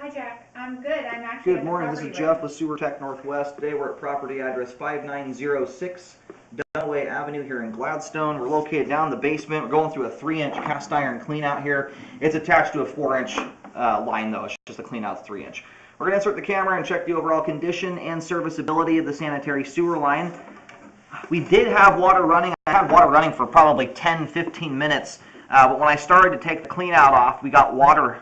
Hi, Jack. I'm good. I'm actually Good morning. This is Jeff with Sewer Tech Northwest. Today we're at property address 5906 Duniway Avenue here in Gladstone. We're located down in the basement. We're going through a 3-inch cast iron clean out here. It's attached to a 4-inch line though. It's just a clean out 3-inch. We're going to insert the camera and check the overall condition and serviceability of the sanitary sewer line. We did have water running. I had water running for probably 10-15 minutes. But when I started to take the clean out off, we got water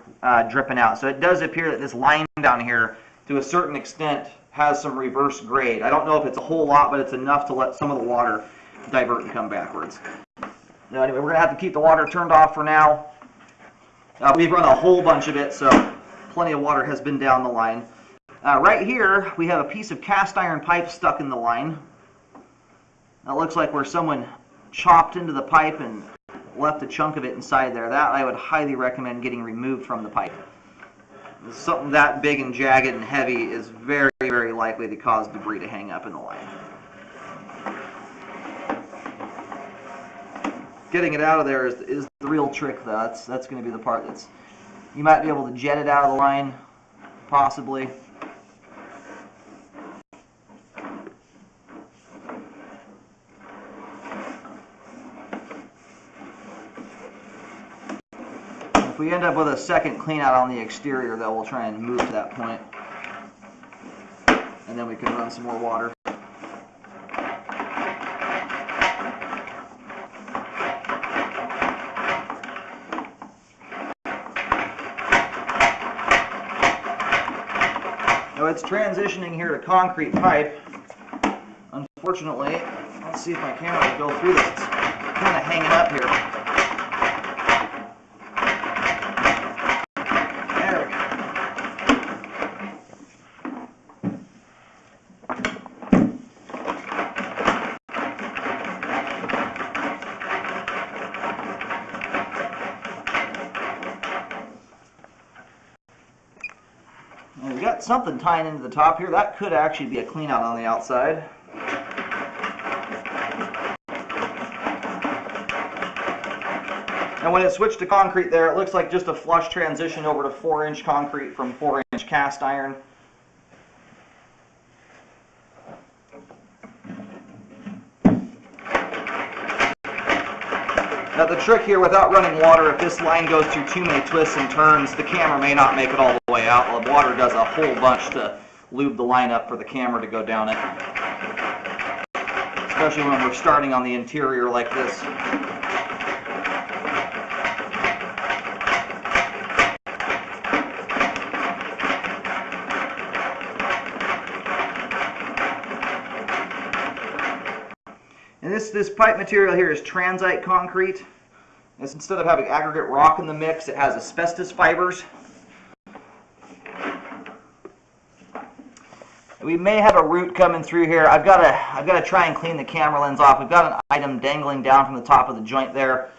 dripping out. So it does appear that this line down here, to a certain extent, has some reverse grade. I don't know if it's a whole lot, but it's enough to let some of the water divert and come backwards. Now, anyway, we're going to have to keep the water turned off for now. We've run a whole bunch of it, so plenty of water has been down the line. Right here, we have a piece of cast iron pipe stuck in the line. That looks like where someone chopped into the pipe and left a chunk of it inside there. That I would highly recommend getting removed from the pipe. Something that big and jagged and heavy is very, very likely to cause debris to hang up in the line. Getting it out of there is the real trick, though. That's going to be the part that's... You might be able to jet it out of the line, possibly. If we end up with a second clean out on the exterior, though, we'll try and move to that point. And then we can run some more water. Now it's transitioning here to concrete pipe. Unfortunately, let's see if my camera will go through this. It's kind of hanging up here. And we got something tying into the top here. That could actually be a clean out on the outside. And when it switched to concrete there, it looks like just a flush transition over to 4-inch concrete from 4-inch cast iron. Now the trick here, without running water, if this line goes through too many twists and turns, the camera may not make it all the way out. The water does a whole bunch to lube the line up for the camera to go down it. Especially when we're starting on the interior like this. And this pipe material here is transite concrete. Instead of having aggregate rock in the mix, it has asbestos fibers. We may have a root coming through here. I've got to try and clean the camera lens off. We've got an item dangling down from the top of the joint there.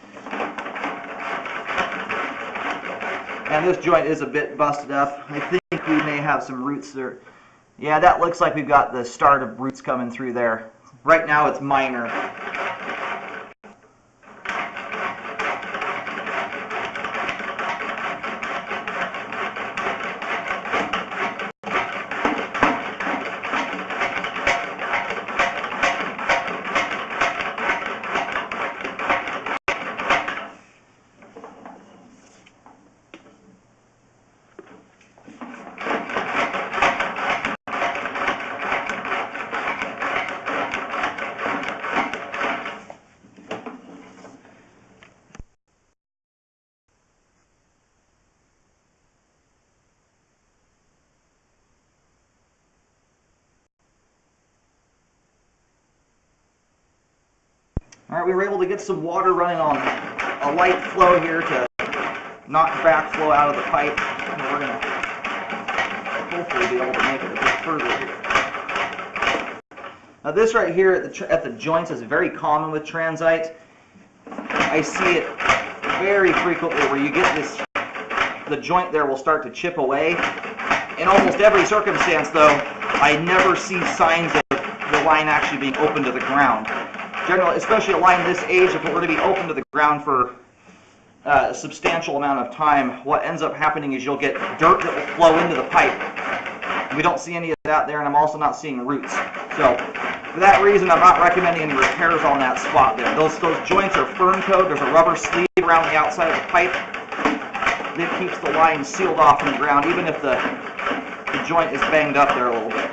And this joint is a bit busted up. I think we may have some roots there. Yeah, that looks like we've got the start of roots coming through there. Right now it's minor. Alright, we were able to get some water running on a light flow here to knock backflow out of the pipe. And we're going to hopefully be able to make it a bit further here. Now this right here at the joints is very common with transite. I see it very frequently where you get this, the joint there will start to chip away. In almost every circumstance though, I never see signs of the line actually being open to the ground. Generally, especially a line this age, if it were to be open to the ground for a substantial amount of time, what ends up happening is you'll get dirt that will flow into the pipe. We don't see any of that there, and I'm also not seeing roots. So for that reason, I'm not recommending any repairs on that spot there. Those joints are firm coat. There's a rubber sleeve around the outside of the pipe that keeps the line sealed off in the ground, even if the joint is banged up there a little bit.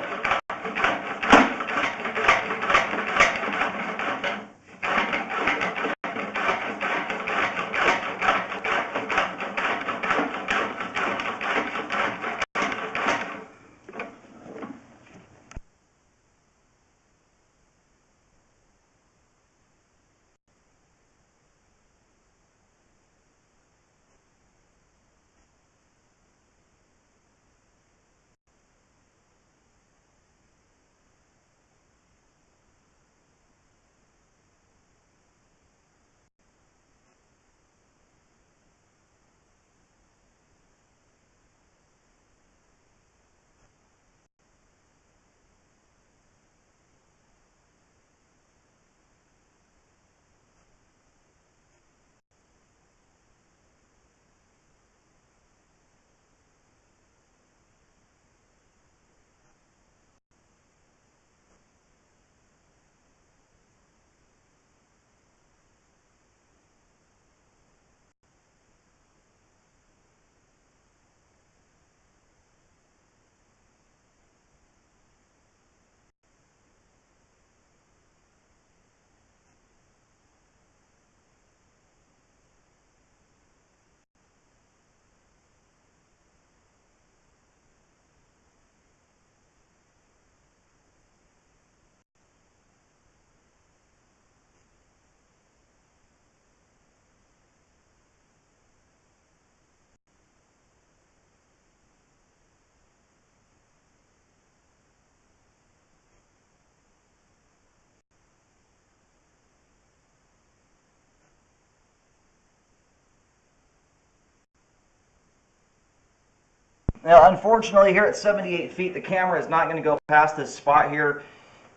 Now, unfortunately, here at 78 feet, the camera is not going to go past this spot here.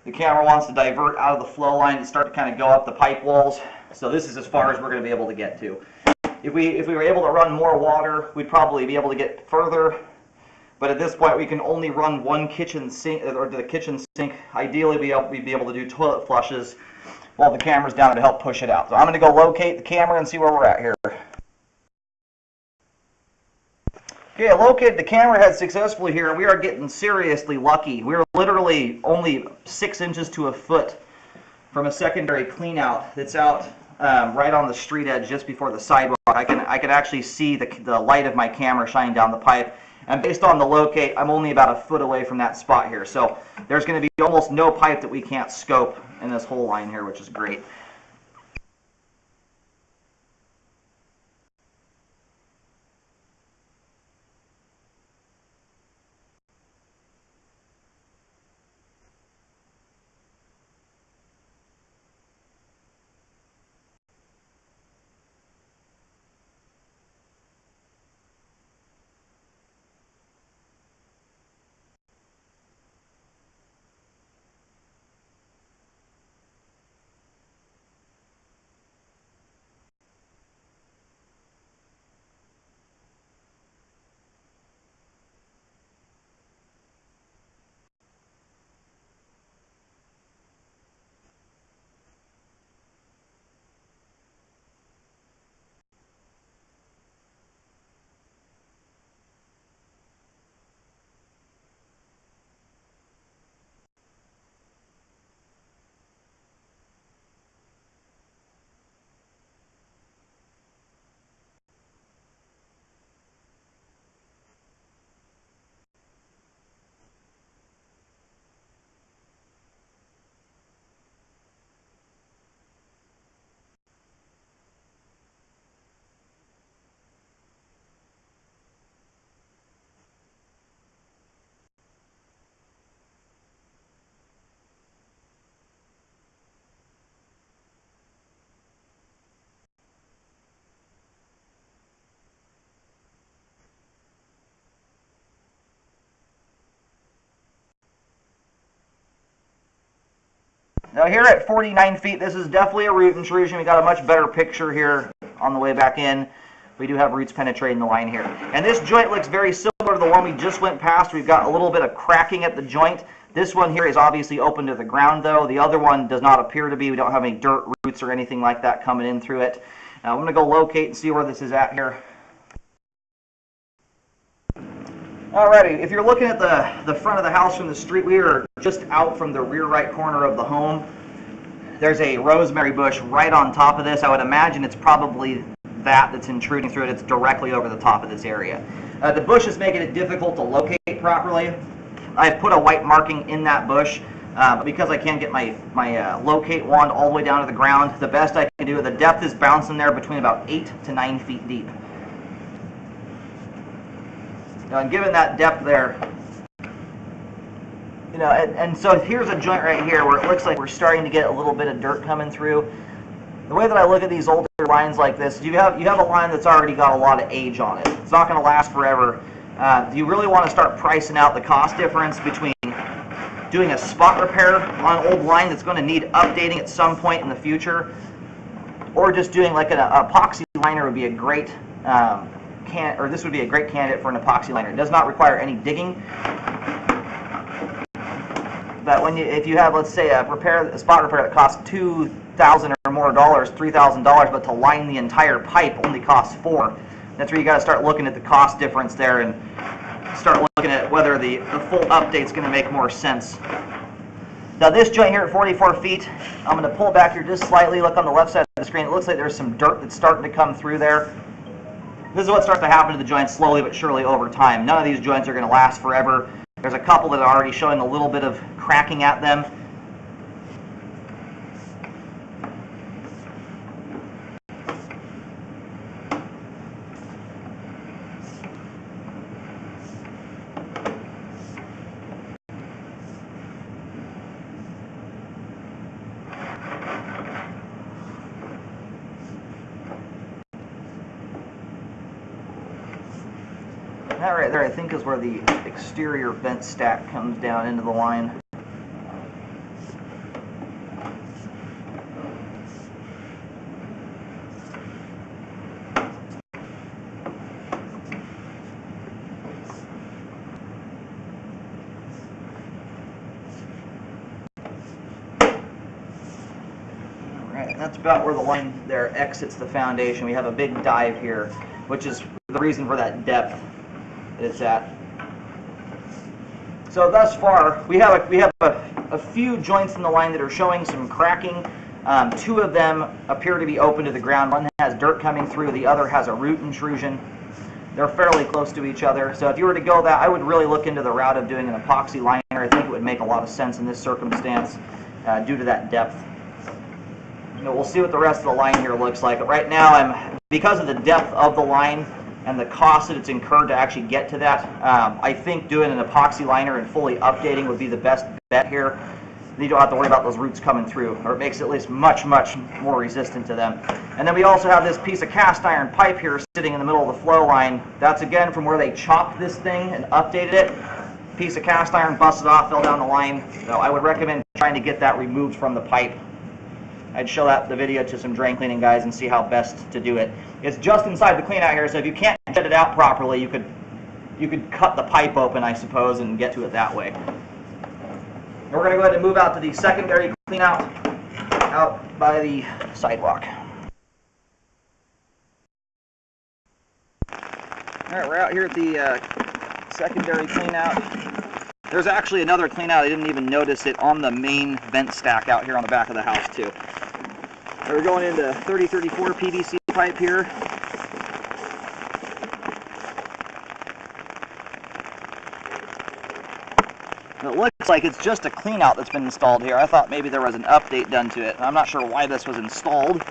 The camera wants to divert out of the flow line and start to kind of go up the pipe walls. So this is as far as we're going to be able to get to. If we were able to run more water, we'd probably be able to get further. But at this point, we can only run one kitchen sink, or the kitchen sink. Ideally, we'd be able to do toilet flushes while the camera's down to help push it out. So I'm going to go locate the camera and see where we're at here. Okay, I located the camera head successfully here, and we are getting seriously lucky. We're literally only 6 inches to a foot from a secondary cleanout that's out right on the street edge just before the sidewalk. I can actually see the light of my camera shining down the pipe. And based on the locate, I'm only about a foot away from that spot here. So there's going to be almost no pipe that we can't scope in this whole line here, which is great. Now here at 49 feet, this is definitely a root intrusion. We got a much better picture here on the way back in. We do have roots penetrating the line here. And this joint looks very similar to the one we just went past. We've got a little bit of cracking at the joint. This one here is obviously open to the ground, though. The other one does not appear to be. We don't have any dirt roots or anything like that coming in through it. I'm going to go locate and see where this is at here. Alrighty, if you're looking at the front of the house from the street, we are just out from the rear right corner of the home. There's a rosemary bush right on top of this. I would imagine it's probably that's intruding through it. It's directly over the top of this area. The bush is making it difficult to locate properly. I've put a white marking in that bush, but because I can't get my locate wand all the way down to the ground, the best I can do, the depth is bouncing there between about 8 to 9 feet deep. And given that depth there, you know, and so here's a joint right here where it looks like we're starting to get a little bit of dirt coming through. The way that I look at these older lines like this, you have a line that's already got a lot of age on it. It's not going to last forever. You really want to start pricing out the cost difference between doing a spot repair on an old line that's going to need updating at some point in the future, or just doing like an epoxy liner would be a great this would be a great candidate for an epoxy liner. It does not require any digging. But if you have, let's say, a spot repair that costs $2,000 or more dollars, $3,000, but to line the entire pipe only costs $4,000. That's where you got to start looking at the cost difference there and start looking at whether the full update's going to make more sense. Now this joint here at 44 feet, I'm going to pull back here just slightly. Look on the left side of the screen. It looks like there's some dirt that's starting to come through there. This is what starts to happen to the joints slowly but surely over time. None of these joints are going to last forever. There's a couple that are already showing a little bit of cracking at them. That right there, I think, is where the exterior vent stack comes down into the line. Alright, that's about where the line there exits the foundation. We have a big dive here, which is the reason for that depth it's at. So thus far, we have a few joints in the line that are showing some cracking. Two of them appear to be open to the ground. One has dirt coming through, the other has a root intrusion. They're fairly close to each other. So if you were to go that, I would really look into the route of doing an epoxy liner. I think it would make a lot of sense in this circumstance due to that depth. You know, we'll see what the rest of the line here looks like. But right now, because of the depth of the line and the cost that it's incurred to actually get to that, I think doing an epoxy liner and fully updating would be the best bet here. You don't have to worry about those roots coming through, or it makes it at least much more resistant to them. And then we also have this piece of cast iron pipe here sitting in the middle of the flow line. That's again from where they chopped this thing and updated it. Piece of cast iron busted off, fell down the line. So I would recommend trying to get that removed from the pipe. I'd show the video to some drain cleaning guys and see how best to do it. It's just inside the clean out here, so if you can't jet it out properly, you could cut the pipe open, I suppose, and get to it that way. And we're going to go ahead and move out to the secondary clean out by the sidewalk. Alright, we're out here at the secondary clean out. There's actually another clean out. I didn't even notice it on the main vent stack out here on the back of the house too. We're going into 3034 PVC pipe here. It looks like it's just a clean out that's been installed here. I thought maybe there was an update done to it. I'm not sure why this was installed.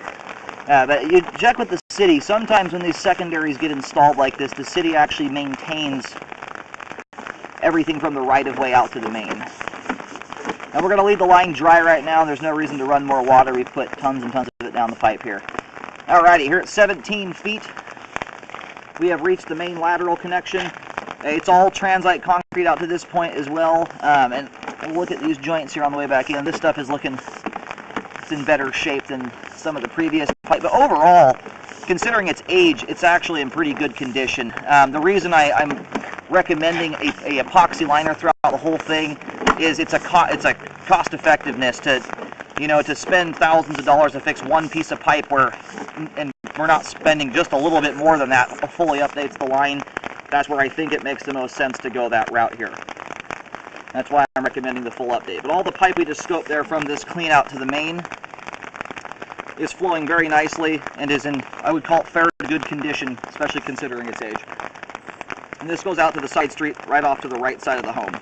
But you check with the city. Sometimes when these secondaries get installed like this, the city actually maintains everything from the right-of-way out to the main. And we're going to leave the line dry right now. There's no reason to run more water. We've put tons and tons of it down the pipe here. Alrighty, here at 17 feet, we have reached the main lateral connection. It's all transite concrete out to this point as well. And we'll look at these joints here on the way back in. This stuff is it's in better shape than some of the previous pipe. But overall, considering its age, it's actually in pretty good condition. The reason I'm recommending a epoxy liner throughout the whole thing is it's a cost effectiveness to, you know, to spend thousands of dollars to fix one piece of pipe and we're not spending just a little bit more than that. It fully updates the line. That's where I think it makes the most sense to go that route here. That's why I'm recommending the full update. But all the pipe we just scoped there from this clean out to the main is flowing very nicely and is in, I would call it, fair to good condition, especially considering its age. And this goes out to the side street right off to the right side of the home.